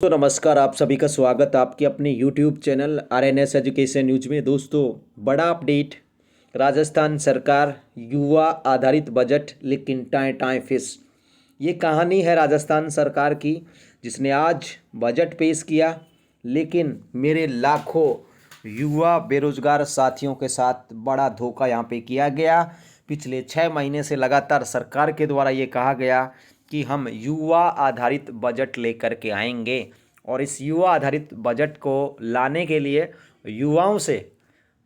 तो नमस्कार, आप सभी का स्वागत है आपके अपने YouTube channel RNS education news में। दोस्तों, बड़ा अपडेट। राजस्थान सरकार युवा आधारित बजट लेकिन टाएं टाएं फिस। ये कहानी है राजस्थान सरकार की, जिसने आज बजट पेश किया, लेकिन मेरे लाखों युवा बेरोजगार साथियों के साथ बड़ा धोखा यहाँ पे किया गया। पिछले 6 महीने से लगातार सरकार के द्वारा ये कहा गया कि हम युवा आधारित बजट लेकर के आएंगे, और इस युवा आधारित बजट को लाने के लिए युवाओं से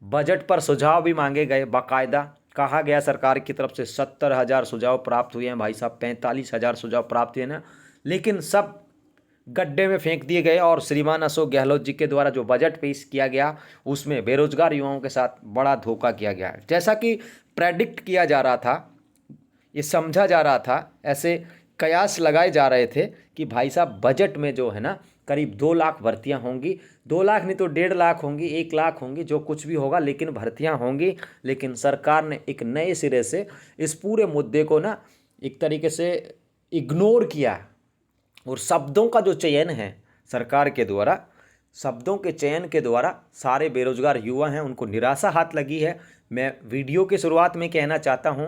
बजट पर सुझाव भी मांगे गए। बाकायदा कहा गया सरकार की तरफ से 70,000 सुझाव प्राप्त हुए हैं भाई साहब, 45,000 सुझाव प्राप्त हुए ना, लेकिन सब गड्ढे में फेंक दिए गए। और श्रीमान अशोक गहलोत जी के द्वारा जो बजट पेश किया गया, उसमें बेरोजगार युवाओं के साथ बड़ा धोखा किया गया। जैसा कि प्रेडिक्ट किया जा रहा था, ये समझा जा रहा था, ऐसे कयास लगाए जा रहे थे कि भाई साहब बजट में जो है ना, करीब 2 लाख भर्तियां होंगी। 2 लाख नहीं तो 1.5 लाख होंगी, 1 लाख होंगी, जो कुछ भी होगा, लेकिन भर्तियां होंगी। लेकिन सरकार ने एक नए सिरे से इस पूरे मुद्दे को ना एक तरीके से इग्नोर किया। और शब्दों का जो चयन है सरकार के द्वारा, शब्दों के चयन के द्वारा सारे बेरोजगार युवा हैं उनको निराशा हाथ लगी है। मैं वीडियो की शुरुआत में कहना चाहता हूं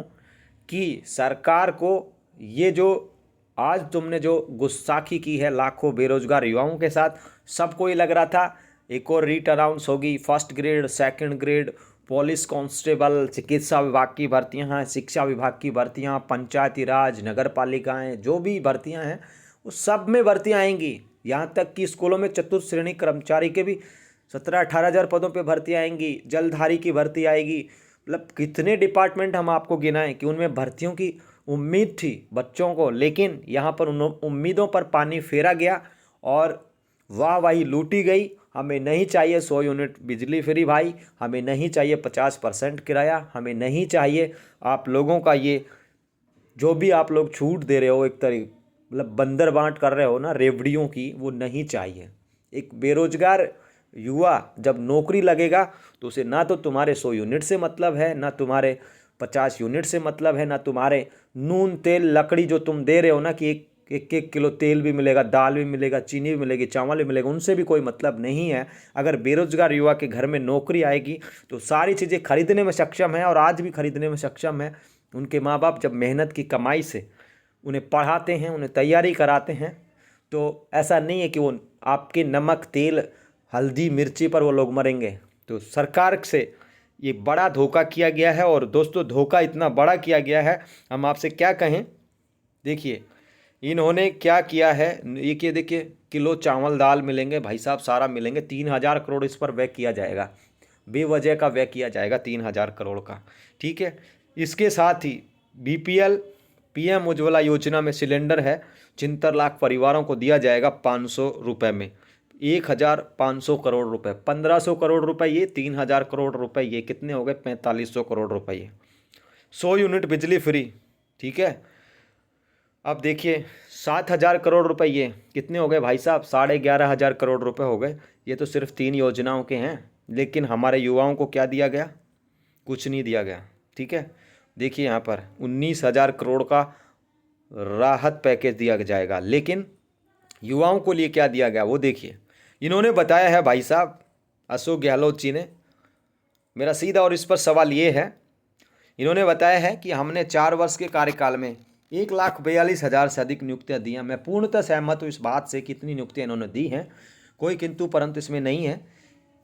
कि सरकार को ये जो आज तुमने जो गुस्साखी की है लाखों बेरोजगार युवाओं के साथ, सबको ये लग रहा था एक और रीट अनाउंस होगी, first grade, second grade, police constable, चिकित्सा विभाग की भर्तियां हैं, शिक्षा विभाग की भर्तियां, पंचायती राज, नगर पालिकाएँ, जो भी भर्तियां हैं उस सब में भर्तियां आएंगी। यहाँ तक कि स्कूलों में चतुर्थ श्रेणी कर्मचारी के भी 17-18 हज़ार पदों पे भर्ती आएंगी, जलधारी की भर्ती आएगी। मतलब कितने डिपार्टमेंट हम आपको गिनाएं कि उनमें भर्तियों की उम्मीद थी बच्चों को, लेकिन यहाँ पर उन उम्मीदों पर पानी फेरा गया और वाहवाही लूटी गई। हमें नहीं चाहिए 100 यूनिट बिजली फ्री भाई, हमें नहीं चाहिए 50% किराया, हमें नहीं चाहिए आप लोगों का ये जो भी आप लोग छूट दे रहे हो, एक तरीके मतलब बंदर बांट कर रहे हो ना रेवड़ियों की, वो नहीं चाहिए। एक बेरोजगार युवा जब नौकरी लगेगा तो उसे ना तो तुम्हारे 100 यूनिट से मतलब है, ना तुम्हारे 50 यूनिट से मतलब है, ना तुम्हारे नून तेल लकड़ी जो तुम दे रहे हो ना कि एक एक एक किलो तेल भी मिलेगा, दाल भी मिलेगा, चीनी भी मिलेगी, चावल भी मिलेगा, उनसे भी कोई मतलब नहीं है। अगर बेरोजगार युवा के घर में नौकरी आएगी तो सारी चीज़ें खरीदने में सक्षम है, और आज भी खरीदने में सक्षम है। उनके माँ बाप जब मेहनत की कमाई से उन्हें पढ़ाते हैं, उन्हें तैयारी कराते हैं, तो ऐसा नहीं है कि वो आपके नमक तेल हल्दी मिर्ची पर वो लोग मरेंगे। तो सरकार से ये बड़ा धोखा किया गया है। और दोस्तों, धोखा इतना बड़ा किया गया है, हम आपसे क्या कहें। देखिए इन्होंने क्या किया है, ये कि देखिए किलो चावल दाल मिलेंगे भाई साहब, सारा मिलेंगे। 3,000 करोड़ इस पर व्यय किया जाएगा, बेवजह का व्यय किया जाएगा 3,000 करोड़ का। ठीक है, इसके साथ ही BPL PM उज्ज्वला योजना में सिलेंडर है, 76 लाख परिवारों को दिया जाएगा 500 रुपये में। 1,500 करोड़ रुपए, 1,500 करोड़ रुपए ये, 3,000 करोड़ रुपए ये, कितने हो गए? 4,500 करोड़ रुपए ये। 100 यूनिट बिजली फ्री। ठीक है, अब देखिए 7,000 करोड़ रुपए ये कितने हो गए भाई साहब? 11,500 करोड़ रुपए हो गए। ये तो सिर्फ 3 योजनाओं के हैं, लेकिन हमारे युवाओं को क्या दिया गया? कुछ नहीं दिया गया। ठीक है, देखिए यहाँ पर 19,000 करोड़ का राहत पैकेज दिया जाएगा, लेकिन युवाओं को लिए क्या दिया गया वो देखिए। इन्होंने बताया है भाई साहब अशोक गहलोत जी ने, मेरा सीधा और इस पर सवाल ये है, इन्होंने बताया है कि हमने 4 वर्ष के कार्यकाल में 1,42,000 से अधिक नियुक्तियां दी हैं। मैं पूर्णतः सहमत हूँ इस बात से कि इतनी नियुक्तियां इन्होंने दी हैं, कोई किंतु परंतु इसमें नहीं है।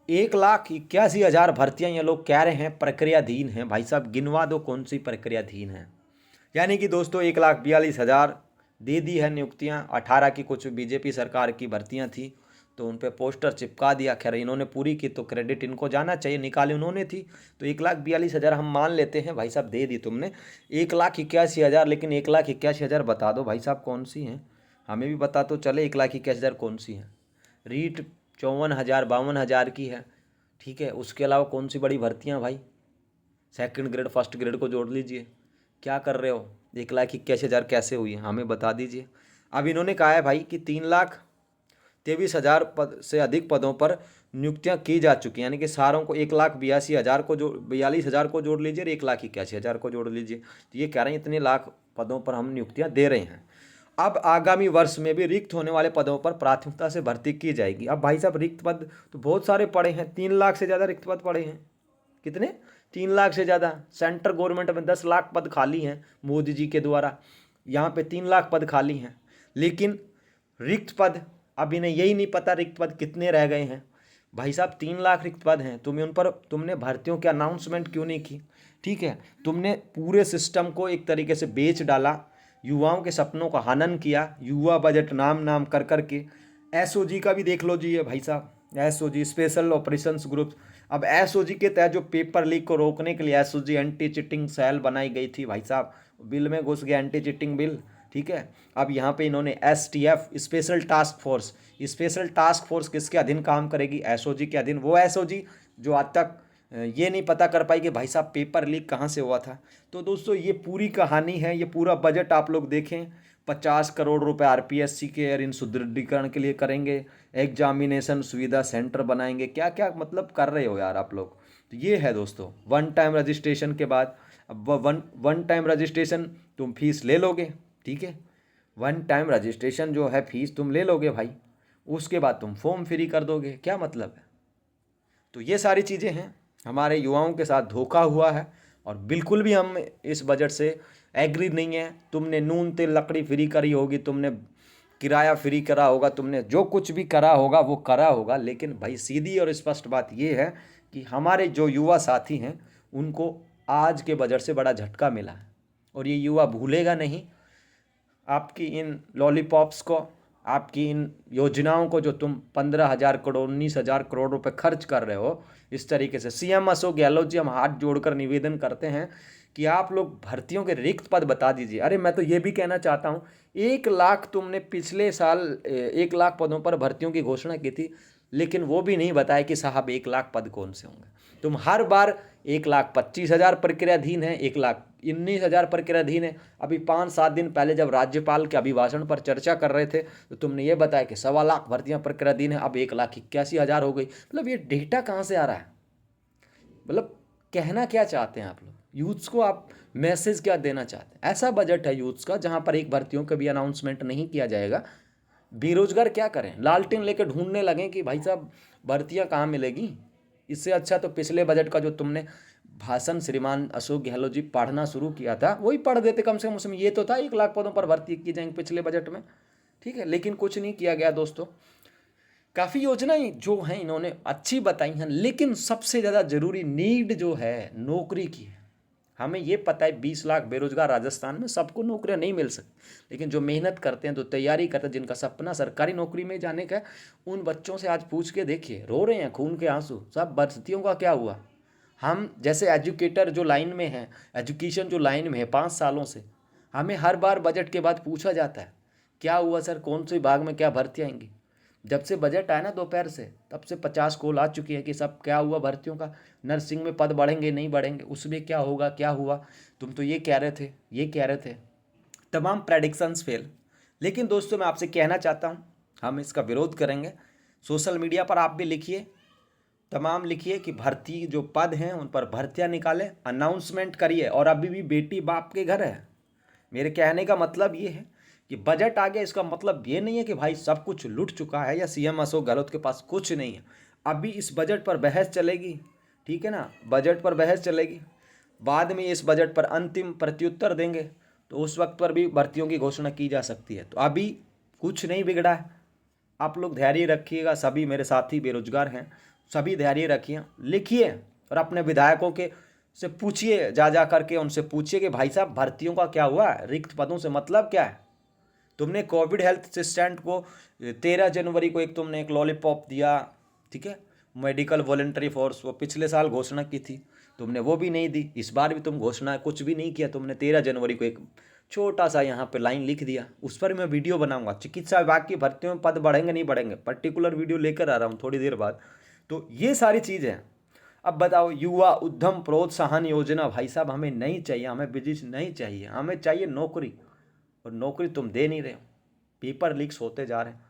1,81,000 भर्तियां ये लोग कह रहे हैं प्रक्रियाधीन हैं। भाई साहब गिनवा दो कौन सी प्रक्रियाधीन है। यानी कि दोस्तों 1,42,000 दे दी है नियुक्तियां। 18 की कुछ बीजेपी सरकार की भर्तियां थी तो उन पे पोस्टर चिपका दिया। खैर इन्होंने पूरी की तो क्रेडिट इनको जाना चाहिए, निकाली उन्होंने थी। तो 1,42,000 हम मान लेते हैं भाई साहब दे दी तुमने। 1,81,000, लेकिन 1,81,000 बता दो भाई साहब कौन सी हैं, हमें भी बता तो चले 1,81,000 कौन सी हैं। रीट 54,000 52,000 की है। ठीक है, उसके अलावा कौन सी बड़ी भर्तियाँ भाई? सेकंड ग्रेड फर्स्ट ग्रेड को जोड़ लीजिए। क्या कर रहे हो? 1,81,000 कैसे हुई है, हमें बता दीजिए। अब इन्होंने कहा है भाई कि 3,23,000 पद से अधिक पदों पर नियुक्तियां की जा चुकी हैं, यानी कि सारों को 1,82,000 को जो 42,000 को जोड़ लीजिए और 1,81,000 को जोड़ लीजिए, तो ये कह रहे हैं इतने लाख पदों पर हम नियुक्तियां दे रहे हैं। अब आगामी वर्ष में भी रिक्त होने वाले पदों पर प्राथमिकता से भर्ती की जाएगी। अब भाई साहब रिक्त पद तो बहुत सारे पड़े हैं, 3 लाख से ज़्यादा रिक्त पद पड़े हैं। कितने? 3 लाख से ज़्यादा। सेंट्रल गवर्नमेंट में 10 लाख पद खाली हैं मोदी जी के द्वारा, यहाँ पे 3 लाख पद खाली हैं। लेकिन रिक्त पद अब इन्हें यही नहीं पता रिक्त पद कितने रह गए हैं। भाई साहब 3 लाख रिक्त पद हैं, तुम्हें उन पर तुमने भर्तियों की अनाउंसमेंट क्यों नहीं की? ठीक है, तुमने पूरे सिस्टम को एक तरीके से बेच डाला, युवाओं के सपनों का हनन किया, युवा बजट नाम कर कर के। एसओजी का भी देख लो जी, ये भाई साहब एसओजी स्पेशल ऑपरेशंस ग्रुप। अब एसओजी के तहत जो पेपर लीक को रोकने के लिए एसओजी एंटी चिटिंग सेल बनाई गई थी, भाई साहब बिल में घुस गया एंटी चिटिंग बिल। ठीक है, अब यहाँ पे इन्होंने STF special task force, special task force किसके अधीन काम करेगी? एसओजी के अधीन। वो एसओजी जो आज तक ये नहीं पता कर पाई कि भाई साहब पेपर लीक कहाँ से हुआ था। तो दोस्तों ये पूरी कहानी है, ये पूरा बजट आप लोग देखें। 50 करोड़ रुपए आरपीएससी के इन सुदृढ़ीकरण के लिए करेंगे, एग्जामिनेशन सुविधा सेंटर बनाएंगे, क्या क्या मतलब कर रहे हो यार आप लोग। तो ये है दोस्तों, वन टाइम रजिस्ट्रेशन के बाद अब वन टाइम रजिस्ट्रेशन तुम फीस ले लोगे, ठीक है, वन टाइम रजिस्ट्रेशन जो है फीस तुम ले लोगे भाई, उसके बाद तुम फॉर्म फ्री कर दोगे, क्या मतलब है? तो ये सारी चीज़ें हैं, हमारे युवाओं के साथ धोखा हुआ है और बिल्कुल भी हम इस बजट से एग्री नहीं है। तुमने नून तेल लकड़ी फ्री करी होगी, तुमने किराया फ्री करा होगा, तुमने जो कुछ भी करा होगा वो करा होगा, लेकिन भाई सीधी और स्पष्ट बात ये है कि हमारे जो युवा साथी हैं उनको आज के बजट से बड़ा झटका मिला है और ये युवा भूलेगा नहीं आपकी इन लॉलीपॉप्स को, आपकी इन योजनाओं को जो तुम 15,000 करोड़ 19,000 करोड़ रुपए खर्च कर रहे हो इस तरीके से। सीएम अशोक गहलोत जी, हम हाथ जोड़कर निवेदन करते हैं कि आप लोग भर्तियों के रिक्त पद बता दीजिए। अरे मैं तो ये भी कहना चाहता हूँ, 1 लाख तुमने पिछले साल 1 लाख पदों पर भर्तियों की घोषणा की थी, लेकिन वो भी नहीं बताया कि साहब 1 लाख पद कौन से होंगे। तुम हर बार 1,25,000 प्रक्रियाधीन है, 1,19,000 प्रक्रियाधीन है। अभी 5-7 दिन पहले जब राज्यपाल के अभिभाषण पर चर्चा कर रहे थे तो तुमने ये बताया कि 1.25 लाख भर्तियां प्रक्रियाधीन है, अब 1,81,000 हो गई। मतलब ये डेटा कहाँ से आ रहा है? मतलब कहना क्या चाहते हैं आप लोग? यूथ्स को आप मैसेज क्या देना चाहते हैं? ऐसा बजट है यूथ्स का जहाँ पर एक भर्तियों का भी अनाउंसमेंट नहीं किया जाएगा। बेरोजगार क्या करें? लालटेन लेकर ढूंढने लगे कि भाई साहब भर्तियां कहाँ मिलेगी। इससे अच्छा तो पिछले बजट का जो तुमने भाषण श्रीमान अशोक गहलोत जी पढ़ना शुरू किया था वही पढ़ देते कम से कम। उसमें ये तो था 1 लाख पदों पर भर्ती की जाएंगे पिछले बजट में, ठीक है, लेकिन कुछ नहीं किया गया दोस्तों। काफ़ी योजनाएं जो हैं इन्होंने अच्छी बताई हैं, लेकिन सबसे ज़्यादा जरूरी नीड जो है नौकरी की है। हमें ये पता है 20 लाख बेरोजगार राजस्थान में, सबको नौकरियां नहीं मिल सकती, लेकिन जो मेहनत करते हैं, जो तैयारी करते हैं, जिनका सपना सरकारी नौकरी में जाने का है, उन बच्चों से आज पूछ के देखिए, रो रहे हैं खून के आंसू। सब भर्तियों का क्या हुआ? हम जैसे एजुकेटर जो लाइन में हैं, एजुकेशन जो लाइन में है 5 सालों से, हमें हर बार बजट के बाद पूछा जाता है क्या हुआ सर, कौन से विभाग में क्या भर्ती आएंगी। जब से बजट आया ना दोपहर से, तब से 50 कॉल आ चुकी है कि सब क्या हुआ भर्तियों का, नर्सिंग में पद बढ़ेंगे नहीं बढ़ेंगे, उसमें क्या होगा क्या हुआ, तुम तो ये कह रहे थे ये कह रहे थे। तमाम प्रेडिक्शंस फेल। लेकिन दोस्तों मैं आपसे कहना चाहता हूँ, हम इसका विरोध करेंगे। सोशल मीडिया पर आप भी लिखिए, तमाम लिखिए कि भर्ती जो पद हैं उन पर भर्तियाँ निकालें, अनाउंसमेंट करिए। और अभी भी बेटी बाप के घर है। मेरे कहने का मतलब ये है कि बजट आ गया, इसका मतलब ये नहीं है कि भाई सब कुछ लूट चुका है या सीएम अशोक गहलोत के पास कुछ नहीं है। अभी इस बजट पर बहस चलेगी, ठीक है ना, बजट पर बहस चलेगी, बाद में इस बजट पर अंतिम प्रत्युत्तर देंगे, तो उस वक्त पर भी भर्तियों की घोषणा की जा सकती है। तो अभी कुछ नहीं बिगड़ा है, आप लोग धैर्य रखिएगा। सभी मेरे साथी बेरोजगार हैं, सभी धैर्य रखिए, लिखिए और अपने विधायकों के से पूछिए, जा करके उनसे पूछिए कि भाई साहब भर्तियों का क्या हुआ, रिक्त पदों से मतलब क्या है। तुमने कोविड हेल्थ असिस्टेंट को 13 जनवरी को तुमने एक लॉलीपॉप दिया, ठीक है, मेडिकल वॉलंटरी फोर्स, वो पिछले साल घोषणा की थी, तुमने वो भी नहीं दी। इस बार भी तुम घोषणा कुछ भी नहीं किया, तुमने 13 जनवरी को एक छोटा सा यहाँ पे लाइन लिख दिया। उस पर मैं वीडियो बनाऊंगा, चिकित्सा विभाग की भर्तियों में पद बढ़ेंगे नहीं बढ़ेंगे, पर्टिकुलर वीडियो लेकर आ रहा हूँ थोड़ी देर बाद। तो ये सारी चीज़ें हैं। अब बताओ, युवा उद्यम प्रोत्साहन योजना, भाई साहब हमें नहीं चाहिए, हमें बिजनेस नहीं चाहिए, हमें चाहिए नौकरी, और नौकरी तुम दे नहीं रहे हो। पेपर लीक्स होते जा रहे हैं,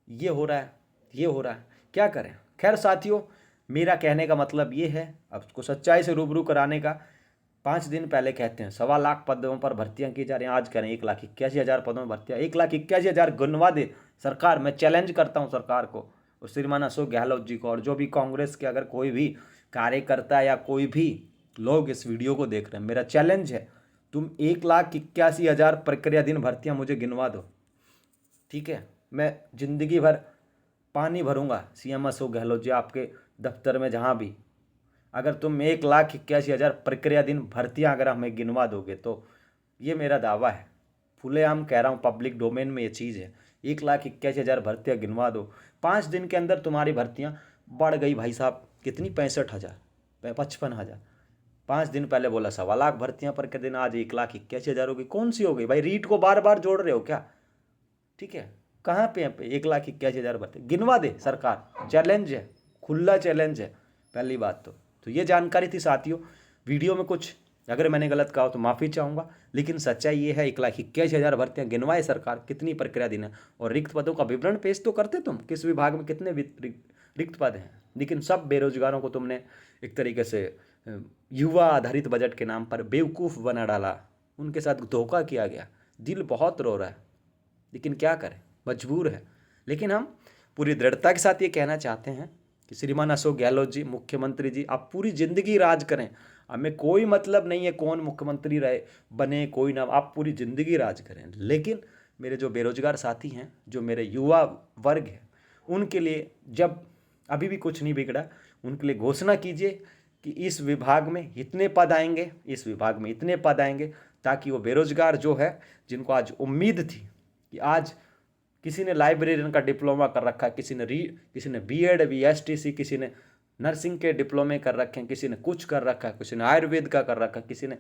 ये हो रहा है ये हो रहा है, क्या करें। खैर साथियों, मेरा कहने का मतलब ये है, अब उसको सच्चाई से रूबरू कराने का, 5 दिन पहले कहते हैं 1.25 लाख पदों पर भर्तियां की जा रही हैं, आज कह रहे हैं 1,81,000 पदों में भर्तियां। 1,81,000 गिनवा दे सरकार। मैं चैलेंज करता हूं सरकार को और श्रीमान अशोक गहलोत जी को, और जो भी कांग्रेस के अगर कोई भी कार्यकर्ता या कोई भी लोग इस वीडियो को देख रहे हैं, मेरा चैलेंज है, तुम 1,81,000 प्रक्रियाधीन भर्तियां मुझे गिनवा दो, ठीक है। मैं जिंदगी भर पानी भरूंगा सीएम अशोक गहलोत जी आपके दफ्तर में, जहां भी। अगर तुम 1,81,000 प्रक्रियाधीन भर्तियां अगर हमें गिनवा दोगे तो ये मेरा दावा है, खुलेआम कह रहा हूँ, पब्लिक डोमेन में ये चीज़ है। 1,81,000 भर्तियां गिनवा दो, 5 दिन के अंदर तुम्हारी भर्तियां बढ़ गई भाई साहब, कितनी 65,000, 55,000। 5 दिन पहले बोला 1.25 लाख भर्तियां प्रतिदिन, आज 1,81,000 हो गई। कौन सी हो गई भाई? रीट को बार बार जोड़ रहे हो क्या? ठीक है, कहाँ पे 1,81,000 भर्ती गिनवा दे सरकार। चैलेंज है, खुला चैलेंज है, पहली बात तो ये जानकारी थी साथियों। वीडियो में कुछ अगर मैंने गलत कहा तो माफ़ी चाहूँगा, लेकिन सच्चाई ये है 1,81,000 भर्तियाँ गिनवाए सरकार, कितनी प्रक्रिया दिन है। और रिक्त पदों का विवरण पेश तो करते तुम, किस विभाग में कितने रिक्त पद हैं, लेकिन सब बेरोजगारों को तुमने एक तरीके से युवा आधारित बजट के नाम पर बेवकूफ़ बना डाला, उनके साथ धोखा किया गया। दिल बहुत रो रहा है, लेकिन क्या करें, मजबूर है। लेकिन हम पूरी दृढ़ता के साथ ये कहना चाहते हैं कि श्रीमान अशोक गहलोत जी, मुख्यमंत्री जी, आप पूरी ज़िंदगी राज करें, हमें कोई मतलब नहीं है कौन मुख्यमंत्री रहे बने कोई ना, आप पूरी ज़िंदगी राज करें। लेकिन मेरे जो बेरोजगार साथी हैं, जो मेरे युवा वर्ग है, उनके लिए जब अभी भी कुछ नहीं बिगड़ा, उनके लिए घोषणा कीजिए कि इस विभाग में इतने पद आएंगे, इस विभाग में इतने पद आएंगे, ताकि वो बेरोजगार जो है, जिनको आज उम्मीद थी कि आज किसी ने लाइब्रेरियन का डिप्लोमा कर रखा है, किसी ने बीएड बीएसटीसी, किसी ने नर्सिंग के डिप्लोमे कर रखे हैं, किसी ने कुछ कर रखा है, किसी ने आयुर्वेद का कर रखा है, किसी ने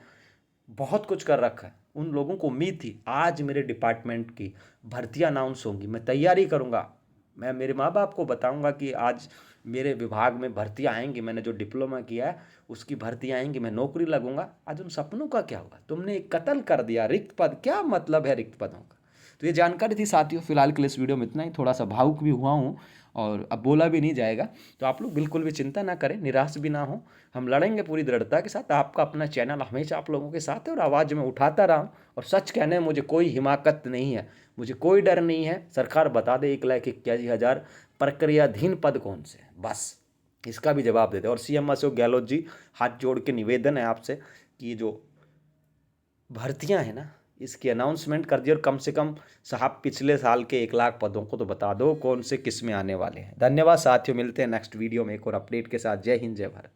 बहुत कुछ कर रखा है। उन लोगों को उम्मीद थी आज मेरे डिपार्टमेंट की भर्तियां अनाउंस होंगी, मैं तैयारी करूंगा, मैं मेरे माँ बाप को बताऊंगा कि आज मेरे विभाग में भर्तियां आएंगी, मैंने जो डिप्लोमा किया है उसकी भर्तियां आएंगी, मैं नौकरी लगूंगा। आज उन सपनों का क्या होगा? तुमने एक कत्ल कर दिया। रिक्त पद, क्या मतलब है रिक्त पदों का? तो ये जानकारी थी साथियों। फिलहाल के लिए इस वीडियो में इतना ही। थोड़ा सा भावुक भी हुआ हूँ और अब बोला भी नहीं जाएगा, तो आप लोग बिल्कुल भी चिंता ना करें, निराश भी ना हो। हम लड़ेंगे पूरी दृढ़ता के साथ। आपका अपना चैनल हमेशा आप लोगों के साथ है और आवाज़ में उठाता रहा हूँ। और सच कहने में मुझे कोई हिमाकत नहीं है, मुझे कोई डर नहीं है। सरकार बता दे 1,81,000 प्रक्रियाधीन पद कौन से हैं, बस इसका भी जवाब देते। और सीएम अशोक गहलोत जी, हाथ जोड़ के निवेदन है आपसे कि जो भर्तियां हैं ना, इसकी अनाउंसमेंट कर दिए, और कम से कम साहब पिछले साल के 1,00,000 पदों को तो बता दो कौन से किस में आने वाले हैं। धन्यवाद साथियों, मिलते हैं नेक्स्ट वीडियो में एक और अपडेट के साथ। जय हिंद, जय भारत।